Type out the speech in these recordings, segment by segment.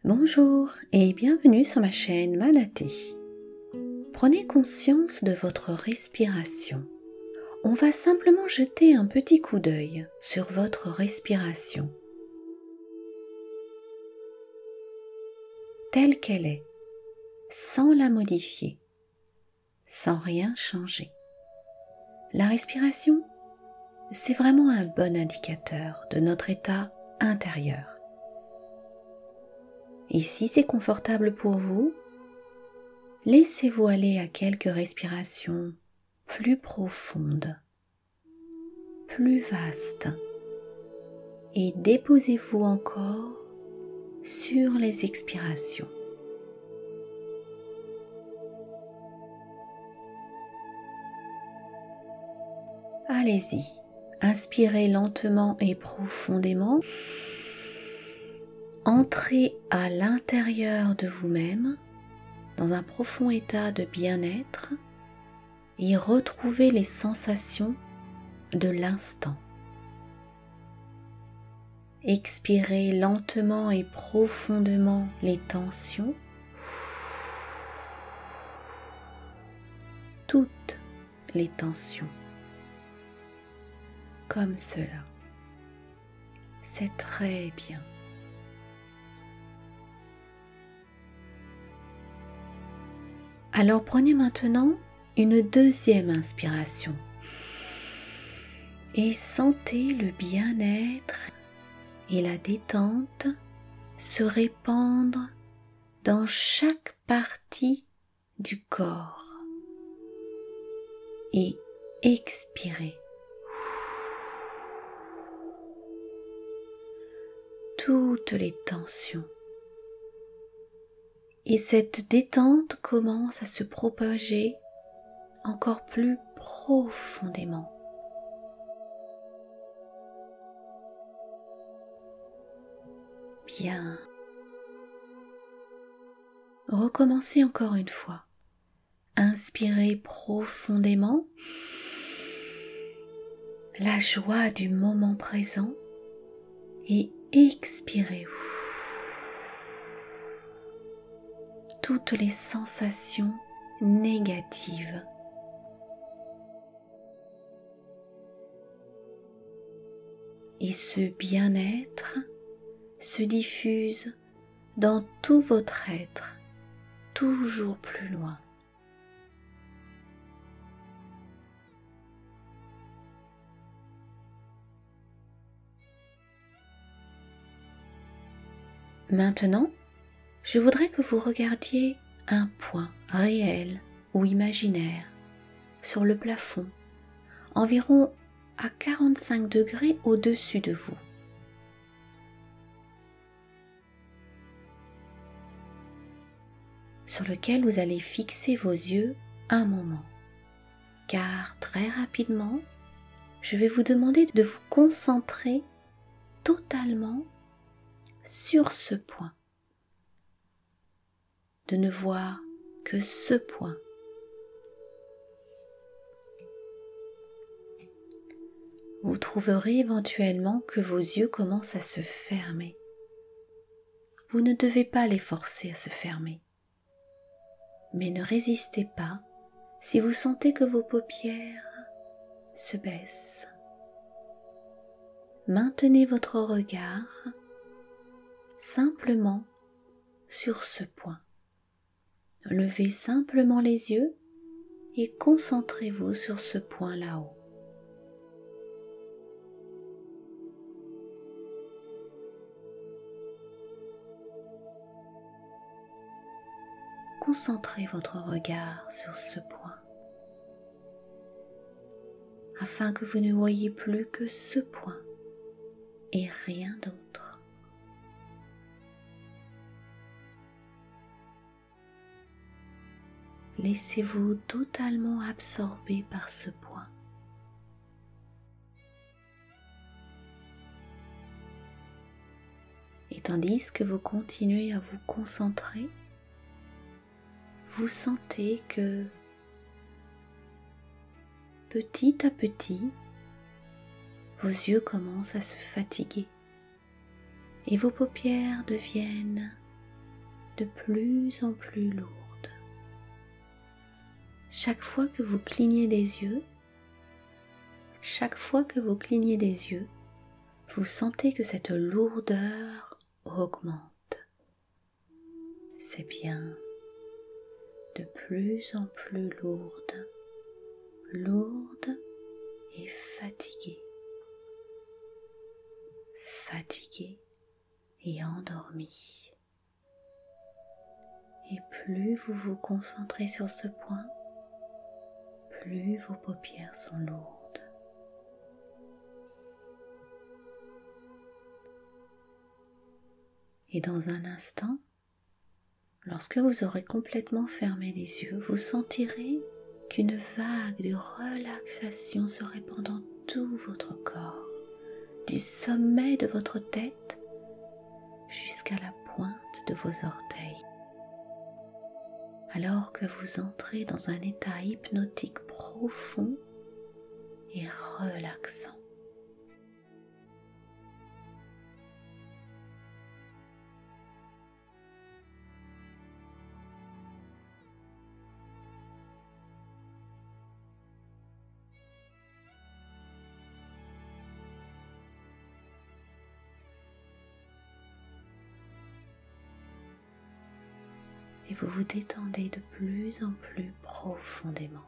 Bonjour et bienvenue sur ma chaîne Manaté. Prenez conscience de votre respiration. On va simplement jeter un petit coup d'œil sur votre respiration, telle qu'elle est, sans la modifier, sans rien changer. La respiration, c'est vraiment un bon indicateur de notre état intérieur. Et si c'est confortable pour vous, laissez-vous aller à quelques respirations plus profondes, plus vastes, et déposez-vous encore sur les expirations. Allez-y, inspirez lentement et profondément. Entrez à l'intérieur de vous-même, dans un profond état de bien-être, et retrouvez les sensations de l'instant. Expirez lentement et profondément les tensions, toutes les tensions, comme cela. C'est très bien. Alors prenez maintenant une deuxième inspiration et sentez le bien-être et la détente se répandre dans chaque partie du corps. Et expirez. Toutes les tensions. Et cette détente commence à se propager encore plus profondément. Bien. Recommencez encore une fois. Inspirez profondément la joie du moment présent et expirez toutes les sensations négatives. Et ce bien-être se diffuse dans tout votre être, toujours plus loin. Maintenant, je voudrais que vous regardiez un point réel ou imaginaire sur le plafond, environ à 45 degrés au-dessus de vous. Sur lequel vous allez fixer vos yeux un moment, car très rapidement, je vais vous demander de vous concentrer totalement sur ce point, de ne voir que ce point. Vous trouverez éventuellement que vos yeux commencent à se fermer. Vous ne devez pas les forcer à se fermer. Mais ne résistez pas si vous sentez que vos paupières se baissent. Maintenez votre regard simplement sur ce point. Levez simplement les yeux et concentrez-vous sur ce point là-haut. Concentrez votre regard sur ce point, afin que vous ne voyiez plus que ce point et rien d'autre. Laissez-vous totalement absorber par ce point. Et tandis que vous continuez à vous concentrer, vous sentez que petit à petit, vos yeux commencent à se fatiguer et vos paupières deviennent de plus en plus lourde. Chaque fois que vous clignez des yeux, vous sentez que cette lourdeur augmente. C'est bien, de plus en plus lourde, lourde et fatiguée. Fatiguée et endormie. Et plus vous vous concentrez sur ce point, plus vos paupières sont lourdes. Et dans un instant, lorsque vous aurez complètement fermé les yeux, vous sentirez qu'une vague de relaxation se répand dans tout votre corps, du sommet de votre tête jusqu'à la pointe de vos orteils. Alors que vous entrez dans un état hypnotique profond et relaxant. Et vous vous détendez de plus en plus profondément.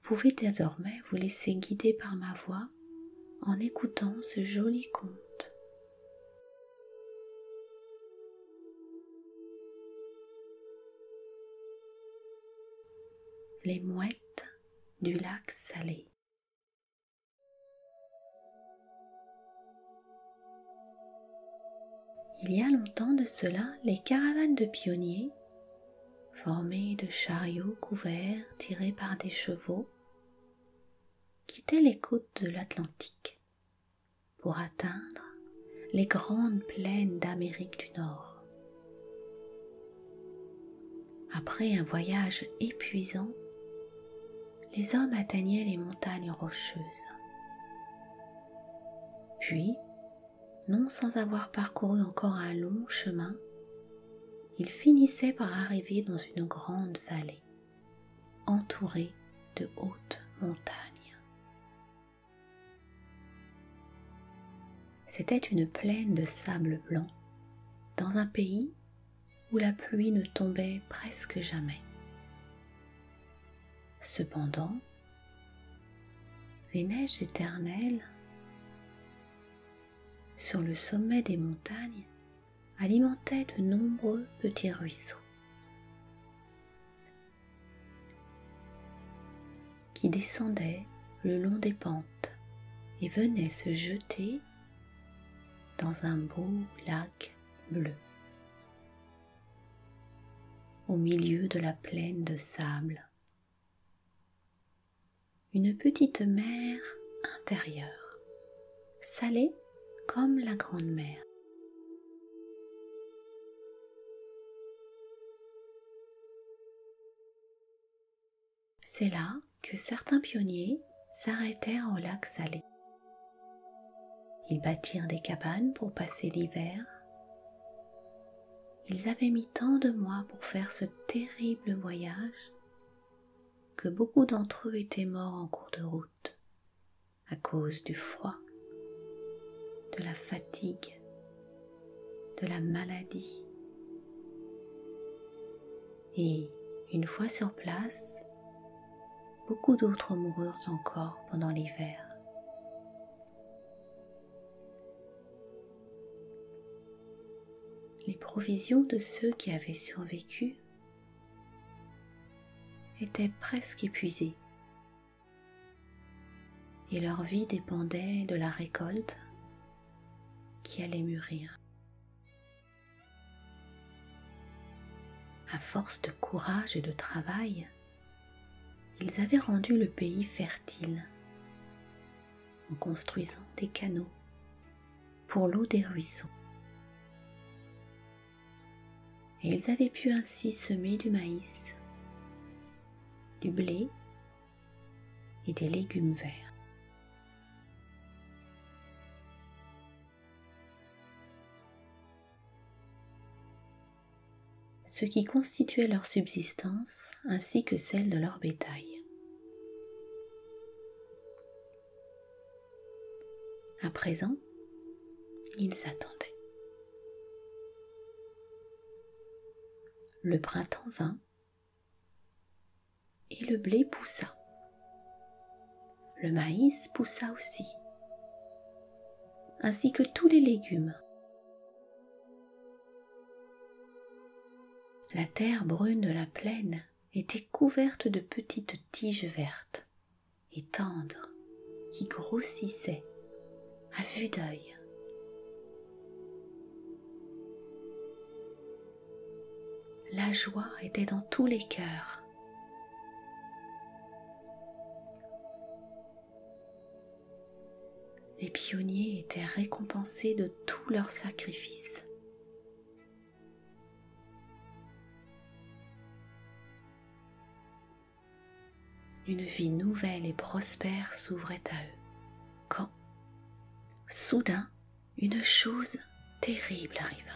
Vous pouvez désormais vous laisser guider par ma voix en écoutant ce joli conte. Les mouettes du lac Salé. Il y a longtemps de cela, les caravanes de pionniers, formées de chariots couverts tirés par des chevaux, quittaient les côtes de l'Atlantique pour atteindre les grandes plaines d'Amérique du Nord. Après un voyage épuisant, les hommes atteignaient les montagnes rocheuses. Puis, non sans avoir parcouru encore un long chemin, ils finissaient par arriver dans une grande vallée, entourée de hautes montagnes. C'était une plaine de sable blanc, dans un pays où la pluie ne tombait presque jamais. Cependant, les neiges éternelles sur le sommet des montagnes alimentaient de nombreux petits ruisseaux qui descendaient le long des pentes et venaient se jeter dans un beau lac bleu au milieu de la plaine de sable. Une petite mer intérieure, salée comme la grande mer. C'est là que certains pionniers s'arrêtèrent au lac Salé. Ils bâtirent des cabanes pour passer l'hiver. Ils avaient mis tant de mois pour faire ce terrible voyage que beaucoup d'entre eux étaient morts en cours de route à cause du froid, de la fatigue, de la maladie. Et une fois sur place, beaucoup d'autres moururent encore pendant l'hiver. Les provisions de ceux qui avaient survécu étaient presque épuisées et leur vie dépendait de la récolte qui allait mûrir. À force de courage et de travail, ils avaient rendu le pays fertile en construisant des canaux, pour l'eau des ruisseaux. Et ils avaient pu ainsi semer du maïs, du blé et des légumes verts. Ce qui constituait leur subsistance ainsi que celle de leur bétail. À présent, ils attendaient. Le printemps vint et le blé poussa. Le maïs poussa aussi, ainsi que tous les légumes. La terre brune de la plaine était couverte de petites tiges vertes et tendres qui grossissaient à vue d'œil. La joie était dans tous les cœurs. Les pionniers étaient récompensés de tous leurs sacrifices. Une vie nouvelle et prospère s'ouvrait à eux, quand, soudain, une chose terrible arriva.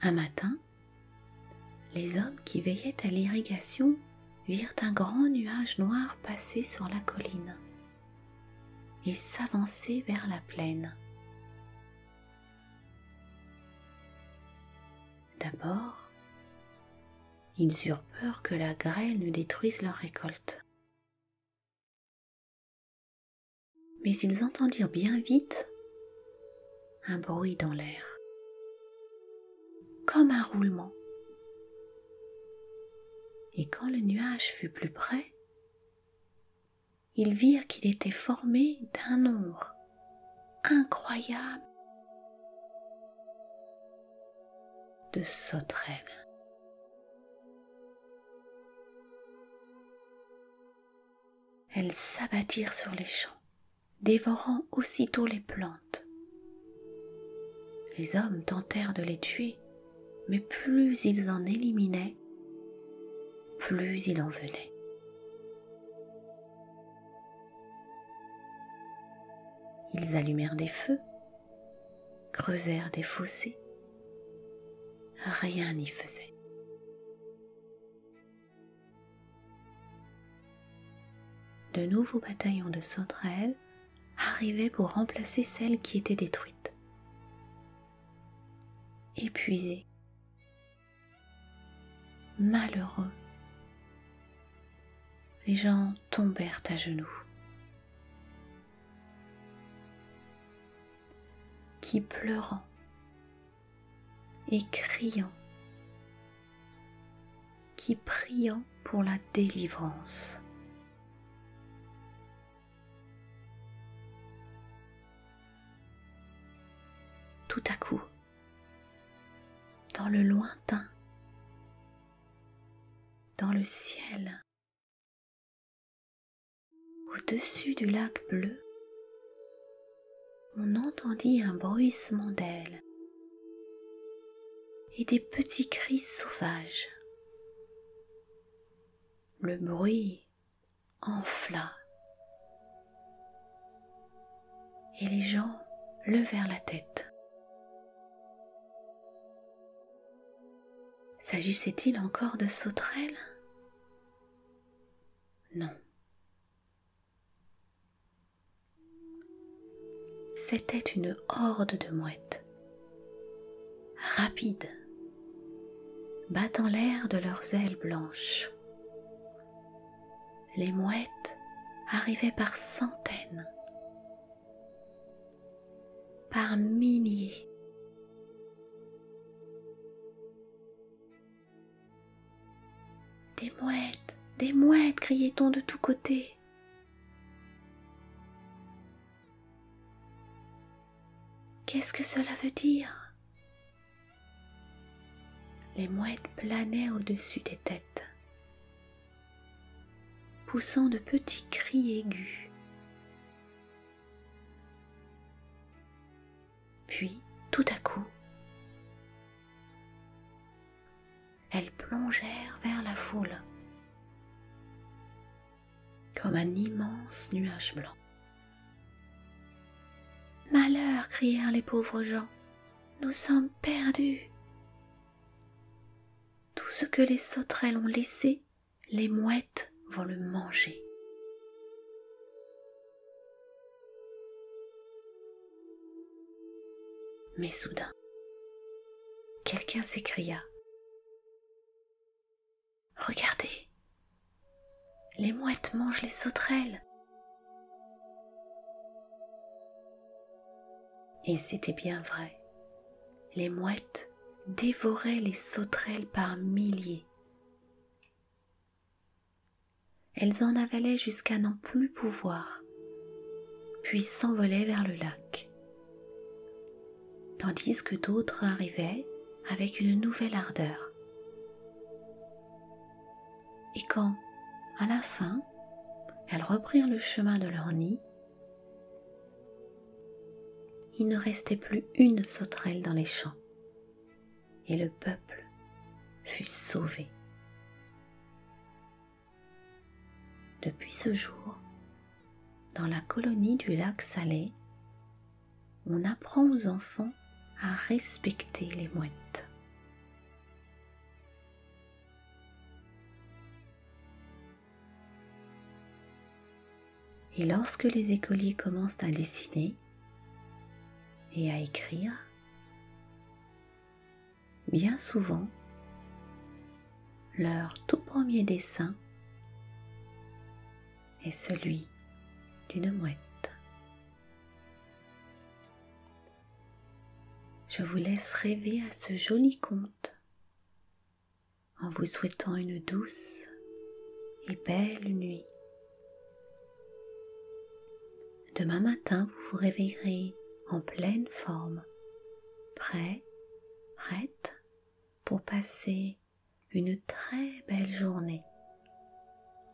Un matin, les hommes qui veillaient à l'irrigation virent un grand nuage noir passer sur la colline et s'avancer vers la plaine. D'abord, ils eurent peur que la grêle ne détruise leur récolte. Mais ils entendirent bien vite un bruit dans l'air, comme un roulement. Et quand le nuage fut plus près, ils virent qu'il était formé d'un nombre incroyable de sauterelles. Elles s'abattirent sur les champs, dévorant aussitôt les plantes. Les hommes tentèrent de les tuer, mais plus ils en éliminaient, plus il en venait. Ils allumèrent des feux, creusèrent des fossés. Rien n'y faisait. De nouveaux bataillons de sauterelles arrivaient pour remplacer celles qui étaient détruites. Épuisés, malheureux, les gens tombèrent à genoux. Qui pleurant et criant, qui priant pour la délivrance. Tout à coup, dans le lointain, dans le ciel, au-dessus du lac bleu, on entendit un bruissement d'ailes et des petits cris sauvages. Le bruit enfla et les gens levèrent la tête. S'agissait-il encore de sauterelles? Non. C'était une horde de mouettes, rapides, battant l'air de leurs ailes blanches. Les mouettes arrivaient par centaines, par milliers. Des mouettes, criait-on de tous côtés. Qu'est-ce que cela veut dire? les mouettes planaient au-dessus des têtes, poussant de petits cris aigus. Puis, tout à coup, elles plongèrent vers la foule, comme un immense nuage blanc. « Malheur !» crièrent les pauvres gens, « nous sommes perdus !» Tout ce que les sauterelles ont laissé, les mouettes vont le manger. Mais soudain, quelqu'un s'écria. « Regardez, les mouettes mangent les sauterelles !» Et c'était bien vrai, les mouettes dévoraient les sauterelles par milliers. Elles en avalaient jusqu'à n'en plus pouvoir, puis s'envolaient vers le lac, tandis que d'autres arrivaient avec une nouvelle ardeur. Et quand, à la fin, elles reprirent le chemin de leur nid, il ne restait plus une sauterelle dans les champs, et le peuple fut sauvé. Depuis ce jour, dans la colonie du lac Salé, on apprend aux enfants à respecter les mouettes. Et lorsque les écoliers commencent à dessiner et à écrire, bien souvent, leur tout premier dessin est celui d'une mouette. Je vous laisse rêver à ce joli conte en vous souhaitant une douce et belle nuit. Demain matin, vous vous réveillerez en pleine forme, prêt, prête pour passer une très belle journée,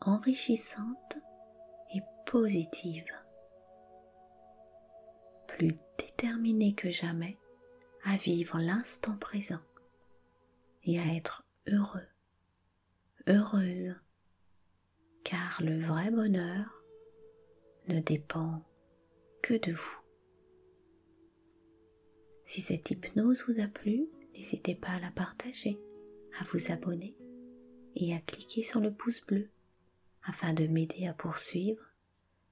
enrichissante et positive, plus déterminée que jamais à vivre l'instant présent et à être heureux, heureuse, car le vrai bonheur ne dépend que de vous. Si cette hypnose vous a plu, n'hésitez pas à la partager, à vous abonner et à cliquer sur le pouce bleu afin de m'aider à poursuivre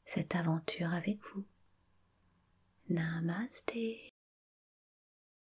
cette aventure avec vous. Namasté.